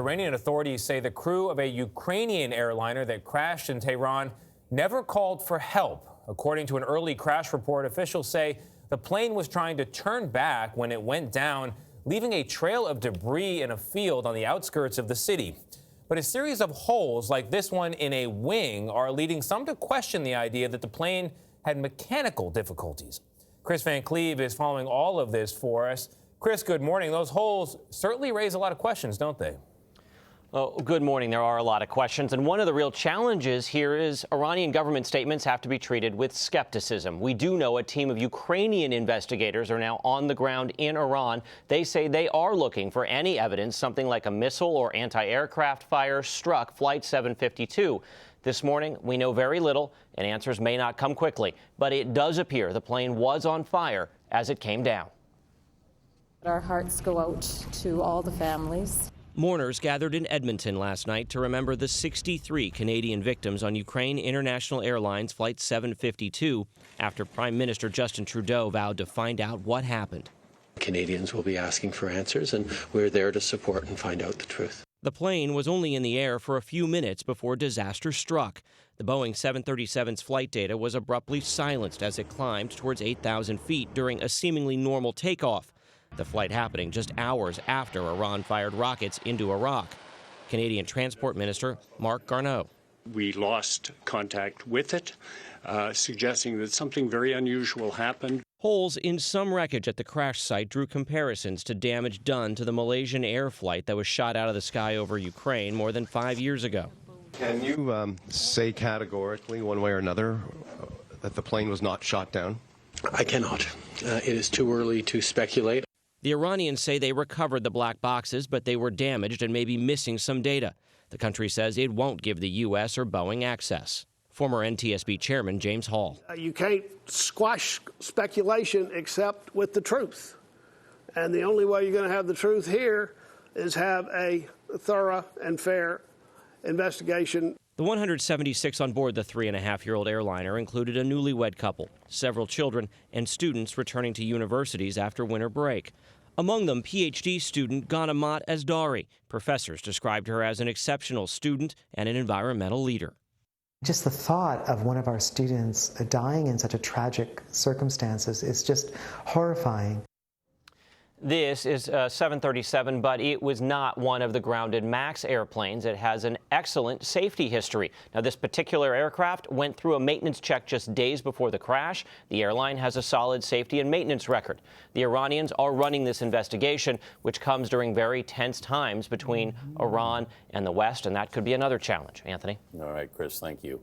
Iranian authorities say the crew of a Ukrainian airliner that crashed in Tehran never called for help. According to an early crash report, officials say the plane was trying to turn back when it went down, leaving a trail of debris in a field on the outskirts of the city. But a series of holes like this one in a wing are leading some to question the idea that the plane had mechanical difficulties. Kris Van Cleave is following all of this for us. Kris, good morning. Those holes certainly raise a lot of questions, don't they? Oh, good morning. There are a lot of questions, and one of the real challenges here is Iranian government statements have to be treated with skepticism. We do know a team of Ukrainian investigators are now on the ground in Iran. They say they are looking for any evidence something like a missile or anti-aircraft fire struck Flight 752. This morning, we know very little, and answers may not come quickly, but it does appear the plane was on fire as it came down. Our hearts go out to all the families. Mourners gathered in Edmonton last night to remember the 63 Canadian victims on Ukraine International Airlines Flight 752 after Prime Minister Justin Trudeau vowed to find out what happened. Canadians will be asking for answers, and we're there to support and find out the truth. The plane was only in the air for a few minutes before disaster struck. The Boeing 737's flight data was abruptly silenced as it climbed towards 8,000 feet during a seemingly normal takeoff. The flight happening just hours after Iran fired rockets into Iraq. Canadian Transport Minister Marc Garneau. We lost contact with it, suggesting that something very unusual happened. Holes in some wreckage at the crash site drew comparisons to damage done to the Malaysian air flight that was shot out of the sky over Ukraine more than 5 years ago. Can you say categorically, one way or another, that the plane was not shot down? I cannot. It is too early to speculate. The Iranians say they recovered the black boxes, but they were damaged and may be missing some data. The country says it won't give the U.S. or Boeing access. Former NTSB Chairman James Hall. You can't squash speculation except with the truth. And the only way you're going to have the truth here is have a thorough and fair investigation. The 176 on board the 3.5-year-old airliner included a newlywed couple, several children, and students returning to universities after winter break. Among them, Ph.D. student Ghanemat Asdari. Professors described her as an exceptional student and an environmental leader. Just the thought of one of our students dying in such a tragic circumstances is just horrifying. This is a 737, but it was not one of the grounded MAX airplanes. It has an excellent safety history. Now, this particular aircraft went through a maintenance check just days before the crash. The airline has a solid safety and maintenance record. The Iranians are running this investigation, which comes during very tense times between Iran and the West, and that could be another challenge. Anthony? All right, Kris, thank you.